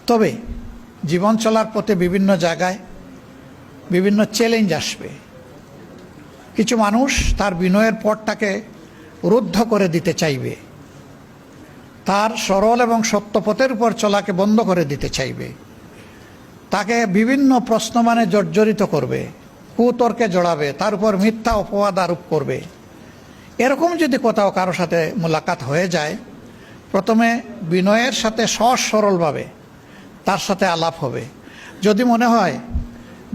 তবে জীবন চলার পথে বিভিন্ন জায়গায় বিভিন্ন চ্যালেঞ্জ আসবে। কিছু মানুষ তার বিনয়ের পথটাকে রুদ্ধ করে দিতে চাইবে, তার সরল এবং সত্য পথের উপর চলাকে বন্ধ করে দিতে চাইবে, তাকে বিভিন্ন প্রশ্নমানে জর্জরিত করবে, কুতর্কে জড়াবে, তার উপর মিথ্যা অপবাদ আরোপ করবে। এরকম যদি কোথাও কারো সাথে মোলাকাত হয়ে যায়, প্রথমে বিনয়ের সাথে সহজ সরলভাবে তার সাথে আলাপ হবে। যদি মনে হয়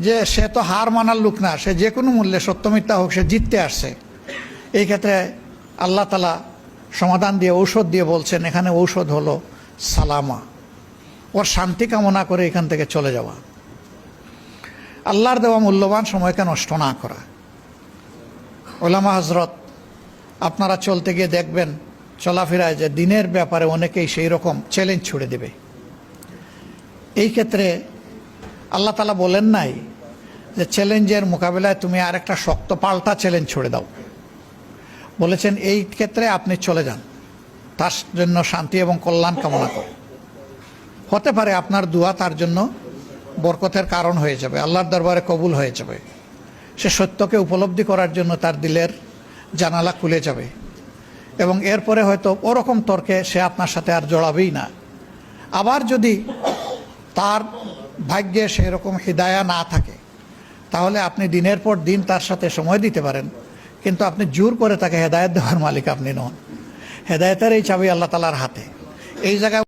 যে সে তো হার মানার লোক না, সে যে কোনো মূল্যে সত্য মিথ্যা হোক সে জিততে আসছে, এই ক্ষেত্রে আল্লাহ তাআলা সমাধান দিয়ে ঔষধ দিয়ে বলছেন, এখানে ঔষধ হলো সালামা, ওর শান্তি কামনা করে এখান থেকে চলে যাওয়া, আল্লাহর দেওয়া মূল্যবান সময়কে নষ্ট না করা। ওলামা হজরত, আপনারা চলতে গিয়ে দেখবেন চলাফেরায় যে দিনের ব্যাপারে অনেকেই সেই রকম চ্যালেঞ্জ ছুড়ে দেবে। এই ক্ষেত্রে আল্লাহ তাআলা বলেন নাই যে চ্যালেঞ্জের মোকাবিলায় তুমি আরেকটা শক্ত পাল্টা চ্যালেঞ্জ ছুড়ে দাও। বলেছেন এই ক্ষেত্রে আপনি চলে যান, তার জন্য শান্তি এবং কল্যাণ কামনা করে। হতে পারে আপনার দোয়া তার জন্য বরকতের কারণ হয়ে যাবে, আল্লাহর দরবারে কবুল হয়ে যাবে, সে সত্যকে উপলব্ধি করার জন্য তার দিলের জানালা খুলে যাবে, এবং এরপরে হয়তো ওরকম তর্কে সে আপনার সাথে আর জড়াবেই না। আবার যদি তার ভাগ্যে সেরকম হিদায়া না থাকে, তাহলে আপনি দিনের পর দিন তার সাথে সময় দিতে পারেন, কিন্তু আপনি জোর করে তাকে হেদায়েত দেওয়ার মালিক আপনি নন। হেদায়েতের এই চাবি আল্লাহ তাআলার হাতে। এই জায়গায়